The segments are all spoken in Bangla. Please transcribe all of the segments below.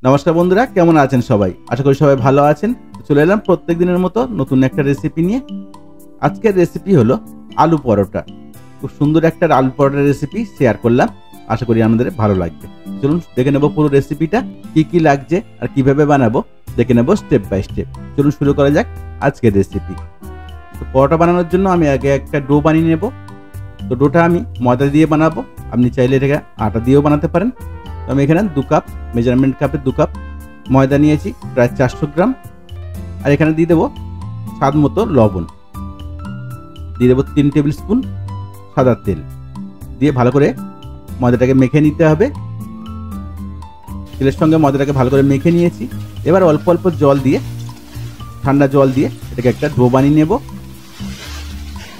নমস্কার বন্ধুরা, কেমন আছেন সবাই? আশা করি সবাই ভালো আছেন। চলে এলাম প্রত্যেক দিনের মতো নতুন একটা রেসিপি নিয়ে। আজকের রেসিপি হলো আলু পরোটা। খুব সুন্দর একটা আলু পরোটার রেসিপি শেয়ার করলাম, আশা করি আমাদের ভালো লাগবে। চলুন দেখে নেব পুরো রেসিপিটা, কি কি লাগছে আর কিভাবে বানাবো দেখে নেব স্টেপ বাই স্টেপ। চলুন শুরু করা যাক আজকের রেসিপি। তো পরোটা বানানোর জন্য আমি আগে একটা ডো বানিয়ে নেব। তো ডোটা আমি ময়দা দিয়ে বানাবো, আপনি চাইলে এটাকে আটা দিয়েও বানাতে পারেন। তো আমি এখানে 2 কাপ মেজারমেন্ট কাপে 2 কাপ ময়দা নিয়েছি, প্রায় 400 গ্রাম। আর এখানে দিয়ে দেবো স্বাদ মতো লবণ, দিয়ে দেবো 3 টেবিল স্পুন সাদা তেল, দিয়ে ভালো করে ময়দাটাকে মেখে নিতে হবে। তেলের সঙ্গে ময়দাটাকে ভালো করে মেখে নিয়েছি। এবার অল্প অল্প জল দিয়ে, ঠান্ডা জল দিয়ে এটাকে একটা ডো বানিয়ে নেব।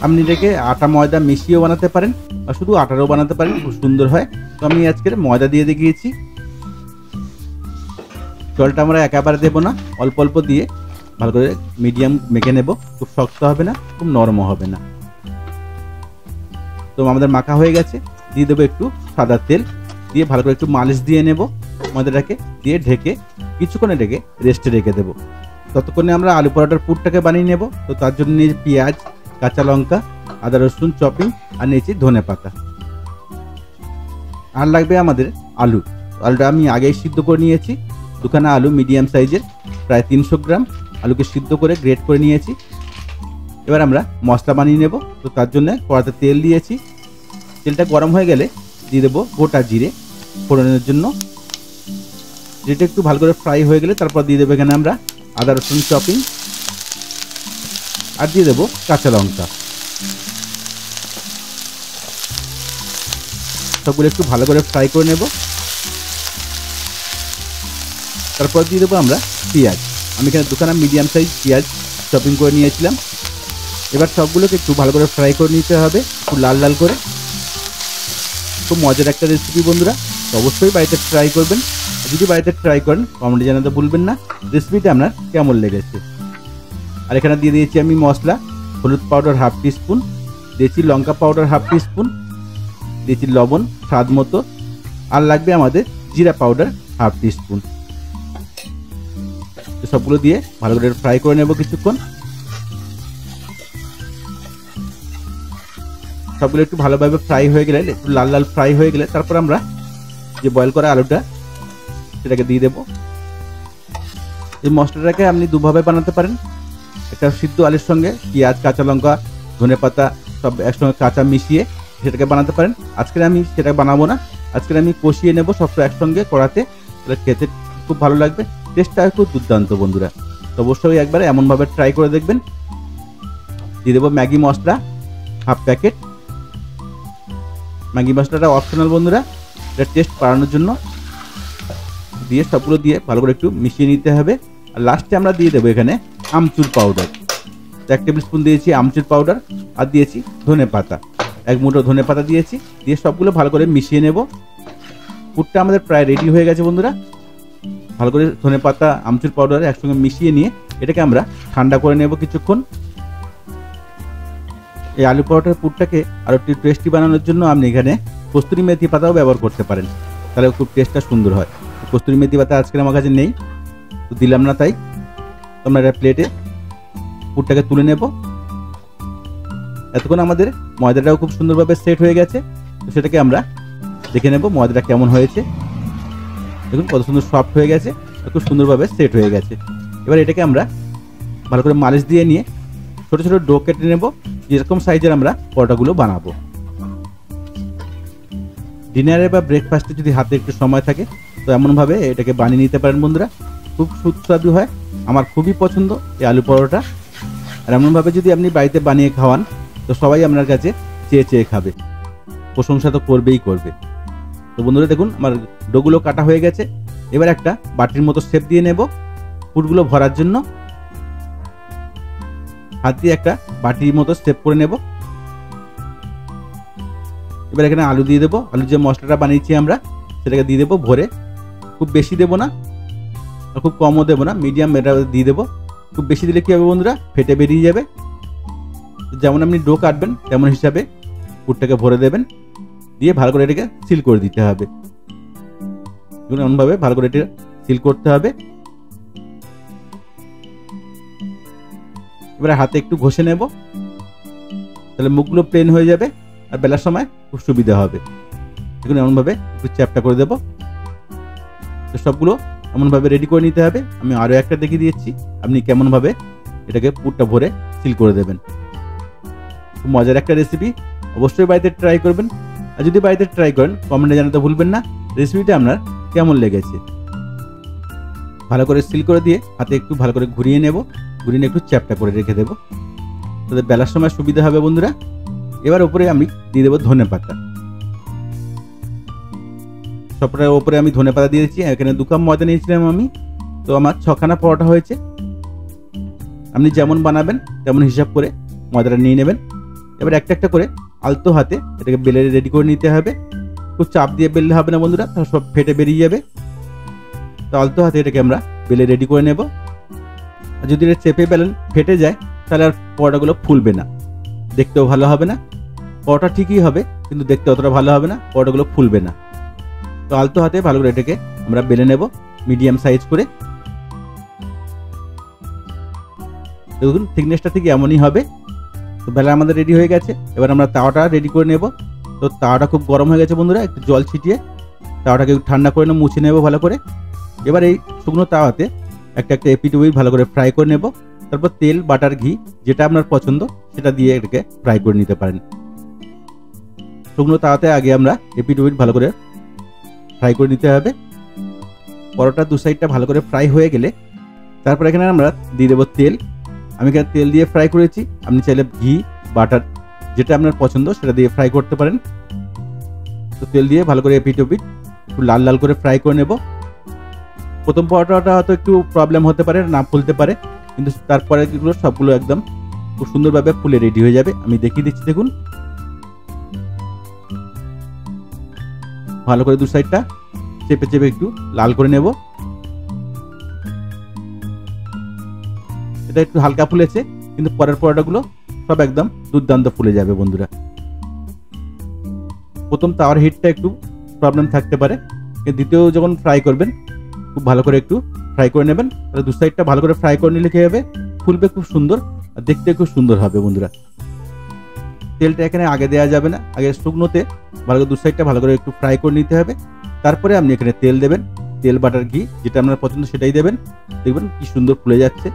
আপনি এটাকে আটা ময়দা মিশিয়েও বানাতে পারেন বা শুধু আটারও বানাতে পারেন, খুব সুন্দর হয়। তো আমি আজকের ময়দা দিয়ে দেখিয়েছি। জলটা আমরা একেবারে দেবো না, অল্প অল্প দিয়ে ভালো করে মিডিয়াম মেখে নেব। খুব শক্ত হবে না, খুব নরমও হবে না। তো আমাদের মাখা হয়ে গেছে। দিয়ে দেবো একটু সাদা তেল, দিয়ে ভালো করে একটু মালিশ দিয়ে নেব ময়দাটাকে, দিয়ে ঢেকে কিছুক্ষণ এটাকে রেস্টে রেখে দেবো। ততক্ষণে আমরা আলু পরোটার পুরটাকে বানিয়ে নেব। তো তার জন্য নিয়েছি পেঁয়াজ, কাঁচা লঙ্কা, আদা রসুন চপিং, আর নিয়েছি ধনে পাতা। আর লাগবে আমাদের আলু। আলুটা আমি আগেই সিদ্ধ করে নিয়েছি। 2খানা আলু মিডিয়াম সাইজের, প্রায় 300 গ্রাম আলুকে সিদ্ধ করে গ্রেট করে নিয়েছি। এবার আমরা মশলা বানিয়ে নেব। তো তার জন্য কড়াতে তেল দিয়েছি। তেলটা গরম হয়ে গেলে দিয়ে দেবো গোটা জিরে ফোড়নের জন্য। জিরেটা একটু ভালো করে ফ্রাই হয়ে গেলে তারপর দিয়ে দেবো এখানে আমরা আদা রসুন চপিং, আর দিয়ে দেবো কাঁচা লঙ্কা। সবগুলো একটু ভালো করে ফ্রাই করে নেব। তারপর দিয়ে দেবো আমরা পেঁয়াজ। আমি এখানে 2খানা মিডিয়াম সাইজ পেঁয়াজ চপিং করে নিয়েছিলাম। এবার সবগুলোকে একটু ভালো করে ফ্রাই করে নিতে হবে, একটু লাল লাল করে। খুব মজার একটা রেসিপি বন্ধুরা, তো অবশ্যই বাড়িতে ট্রাই করবেন। যদি বাড়িতে ট্রাই করেন কমেন্টে জানাতে ভুলবেন না রেসিপিটা আপনার কেমন লেগেছে। আর এখানে দিয়ে দিয়েছি আমি মশলা, হলুদ পাউডার 1/2 টিস্পুন, দিয়েছি লঙ্কা পাউডার 1/2 টিস্পুন, দিয়েছি লবণ স্বাদ মতো, আর লাগবে আমাদের জিরা পাউডার 1/2 টিস্পুন। সবগুলো দিয়ে ভালো করে ফ্রাই করে নেব কিছুক্ষণ। সবগুলো একটু ভালোভাবে ফ্রাই হয়ে গেলে, একটু লাল লাল ফ্রাই হয়ে গেলে তারপর আমরা যে বয়েল করা আলুটা সেটাকে দিয়ে দেব। এই মশলাটাকে আপনি দুভাবে বানাতে পারেন। একটা সিদ্ধ আলুর সঙ্গে পেঁয়াজ, কাঁচা লঙ্কা, ধনে পাতা সব একসঙ্গে কাঁচা মিশিয়ে সেটাকে বানাতে পারেন। আজকে আমি সেটা বানাবো না, আজকে আমি কষিয়ে নেব সবটা একসঙ্গে কড়াতে। তাহলে খেতে খুব ভালো লাগবে, টেস্টটা খুব দুর্দান্ত বন্ধুরা। তো অবশ্যই একবার এমনভাবে ট্রাই করে দেখবেন। দিয়ে দেবো ম্যাগি মশলা 1/2 প্যাকেট। ম্যাগি মশলাটা অপশনাল বন্ধুরা, এটা টেস্ট বাড়ানোর জন্য। দিয়ে সবগুলো দিয়ে ভালো করে একটু মিশিয়ে নিতে হবে। আর লাস্টে আমরা দিয়ে দেবো এখানে আমচুর পাউডার, 1 টেবিল স্পুন দিয়েছি আমচুর পাউডার, আর দিয়েছি ধনে পাতা, 1 মুঠো ধনে পাতা দিয়েছি। দিয়ে সবগুলো ভালো করে মিশিয়ে নেব। পুরটা আমাদের প্রায় রেডি হয়ে গেছে বন্ধুরা। ভালো করে ধনে পাতা, আমচুর পাউডার একসঙ্গে মিশিয়ে নিয়ে এটাকে আমরা ঠান্ডা করে নেব কিছুক্ষণ। এই আলু পরোটার পুরটাকে আরও একটু টেস্টি বানানোর জন্য আপনি এখানে কস্তুরি মেথি পাতাও ব্যবহার করতে পারেন, তাহলে খুব টেস্টটা সুন্দর হয়। কস্তুরি মেথি পাতা আজকে আমার কাছে নেই, তো দিলাম না, তাই আমরা একটা প্লেটে পুরটাকে তুলে নেব। এতক্ষণ আমাদের ময়দাটাও খুব সুন্দরভাবে সেট হয়ে গেছে। তো সেটাকে আমরা দেখে নেব ময়দাটা কেমন হয়েছে। দেখুন কত সুন্দর সফট হয়ে গেছে, খুব সুন্দরভাবে সেট হয়ে গেছে। এবার এটাকে আমরা ভালো করে মালিশ দিয়ে নিয়ে ছোট ছোট ডো কেটে নেব, যেরকম সাইজের আমরা পরোটাগুলো বানাবো। ডিনারে বা ব্রেকফাস্টে যদি হাতে একটু সময় থাকে তো এমনভাবে এটাকে বানিয়ে নিতে পারেন বন্ধুরা, খুব সুস্বাদু হয়। আমার খুবই পছন্দ এই আলু পরোটা। আর এমনভাবে যদি আপনি বাড়িতে বানিয়ে খাওয়ান তো সবাই আপনার কাছে চেয়ে চেয়ে খাবে, প্রশংসা তো করবেই করবে। তো বন্ধুরা দেখুন আমার ডোগুলো কাটা হয়ে গেছে। এবার একটা বাটির মতো শেপ দিয়ে নেব পুরগুলো ভরার জন্য। হাত দিয়ে একটা বাটির মতো শেপ করে নেব। এবার এখানে আলু দিয়ে দেবো। আলু যে মশলাটা বানিয়েছি আমরা সেটাকে দিয়ে দেবো ভরে। খুব বেশি দেবো না আর খুব কমও দেবো না, মিডিয়াম এটা দিয়ে দেবো। খুব বেশি দিলে কী হবে বন্ধুরা, ফেটে বেরিয়ে যাবে। যেমন আপনি ডো কাটবেন তেমন হিসাবে পুরটাকে ভরে দেবেন, দিয়ে ভালো করে এটাকে সিল করে দিতে হবে। এমনভাবে ভালো করে এটা সিল করতে হবে। এবারে হাতে একটু ঘষে নেব, তাহলে মুখগুলো প্লেন হয়ে যাবে আর বেলার সময় খুব সুবিধা হবে। দেখুন এমনভাবে একটু চ্যাপটা করে দেবো। তো সবগুলো এমনভাবে রেডি করে নিতে হবে। আমি আরও একটা দেখিয়ে দিয়েছি আপনি কেমনভাবে এটাকে পুরটা ভরে সিল করে দেবেন। খুব মজার একটা রেসিপি, অবশ্যই বাড়িতে ট্রাই করবেন। আর যদি বাড়িতে ট্রাই করেন কমেন্টে জানাতে ভুলবেন না রেসিপিটা আপনার কেমন লেগেছে। ভালো করে সিল করে দিয়ে হাতে একটু ভালো করে ঘুরিয়ে নেব, ঘুরিয়ে নিয়ে একটু চ্যাপটা করে রেখে দেবো, তাদের বেলার সময় সুবিধা হবে বন্ধুরা। এবার উপরে আমি দিয়ে দেবো ধনে পাতা। সবটার উপরে আমি ধনে পাতা দিয়েছি। এখানে 2 কাপ ময়দা নিয়েছিলাম আমি, তো আমার 6খানা পরোটা হয়েছে। আপনি যেমন বানাবেন তেমন হিসাব করে ময়দাটা নিয়ে নেবেন। এবার একটা একটা করে আলতো হাতে এটাকে বেলে রেডি করে নিতে হবে। খুব চাপ দিয়ে বেললে হবে না বন্ধুরা, তাহলে সব ফেটে বেরিয়ে যাবে। তো আলতো হাতে এটাকে আমরা বেলে রেডি করে নেব। আর যদি এটা চেপে বেলেন ফেটে যায় তাহলে আর পরোটাগুলো ফুলবে না, দেখতেও ভালো হবে না। পরোটা ঠিকই হবে কিন্তু দেখতে অতটা ভালো হবে না, পরোটাগুলো ফুলবে না। তো আলতো হাতে ভালো করে এটাকে আমরা বেলে নেব মিডিয়াম সাইজ করে। দেখুন থিকনেসটা ঠিক এমনই হবে। তো বেলা আমাদের রেডি হয়ে গেছে। এবার আমরা তাওয়াটা রেডি করে নেব। তো তাওয়াটা খুব গরম হয়ে গেছে বন্ধুরা, একটু জল ছিটিয়ে তাওয়াটাকে ঠান্ডা করে নেব, মুছে নেব ভালো করে। এবার এই শুকনো তাওয়াতে একটা একটা এপিট ওপিট ভালো করে ফ্রাই করে নেব। তারপর তেল বাটার ঘি যেটা আপনার পছন্দ সেটা দিয়ে এটাকে ফ্রাই করে নিতে পারেন। শুকনো তাওয়াতে আগে আমরা এপিট ওপিট ভালো করে ফ্রাই করে নিতে হবে। পরোটা 2 সাইডটা ভালো করে ফ্রাই হয়ে গেলে তারপর এখানে আমরা দিয়ে দেবো তেল। আমি এখানে তেল দিয়ে ফ্রাই করেছি, আপনি চাইলে ঘি বাটার যেটা আপনার পছন্দ সেটা দিয়ে ফ্রাই করতে পারেন। তো তেল দিয়ে ভালো করে এপিট ওপিট একটু লাল লাল করে ফ্রাই করে নেব। প্রথম পরোটাটা হয়তো একটু প্রবলেম হতে পারে, না ফুলতে পারে, কিন্তু তারপরে এগুলো সবগুলো একদম খুব সুন্দরভাবে ফুলে রেডি হয়ে যাবে। আমি দেখিয়ে দিচ্ছি, দেখুন ভালো করে 2 সাইডটা চেপে চেপে একটু লাল করে নেব। এটা একটু হালকা ফুলেছে কিন্তু পরের পরোটাগুলো সব একদম দুর্দান্ত ফুলে যাবে বন্ধুরা। প্রথম তাওয়ার হিটটা একটু প্রবলেম থাকতে পারে, দ্বিতীয় যখন ফ্রাই করবেন খুব ভালো করে একটু ফ্রাই করে নেবেন। তাহলে 2 সাইডটা ভালো করে ফ্রাই করে নিলে কি হবে, ফুলবে খুব সুন্দর আর দেখতে খুব সুন্দর হবে বন্ধুরা। তেলটা এখানে আগে দেওয়া যাবে না, আগে শুকনোতে ভালো করে 2 সাইডটা ভালো করে একটু ফ্রাই করে নিতে হবে। তারপরে আপনি এখানে তেল দেবেন, তেল বাটার ঘি যেটা আপনার পছন্দ সেটাই দেবেন। দেখবেন কি সুন্দর ফুলে যাচ্ছে।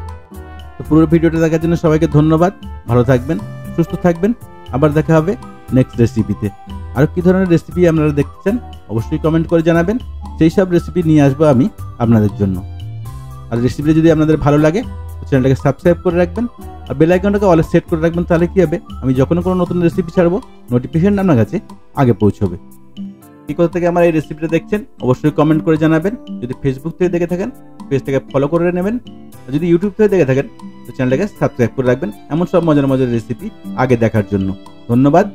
তো পুরো ভিডিওটা দেখার জন্য সবাইকে ধন্যবাদ। ভালো থাকবেন, সুস্থ থাকবেন। আবার দেখা হবে নেক্সট রেসিপিতে। আর কি ধরনের রেসিপি আপনারা দেখতে চান অবশ্যই কমেন্ট করে জানাবেন, সেই সব রেসিপি নিয়ে আসবো আমি আপনাদের জন্য। আর রেসিপিটা যদি আপনাদের ভালো লাগে চ্যানেলটাকে সাবস্ক্রাইব করে রাখবেন আর বেল আইকনটাকে অলে সেট করে রাখবেন। তাহলে কি হবে, আমি যখন কোনো নতুন রেসিপি ছাড়বো নোটিফিকেশন আপনার কাছে আগে পৌঁছবে। কি কোথা থেকে আমার এই রেসিপিটা দেখছেন অবশ্যই কমেন্ট করে জানাবেন। যদি ফেসবুক থেকে দেখে থাকেন পেজটাকে ফলো করে নেবেন, আর যদি ইউটিউব থেকে দেখে থাকেন তো চ্যানেলটাকে সাবস্ক্রাইব করে রাখবেন এমন সব মজার মজার রেসিপি আগে দেখার জন্য। ধন্যবাদ।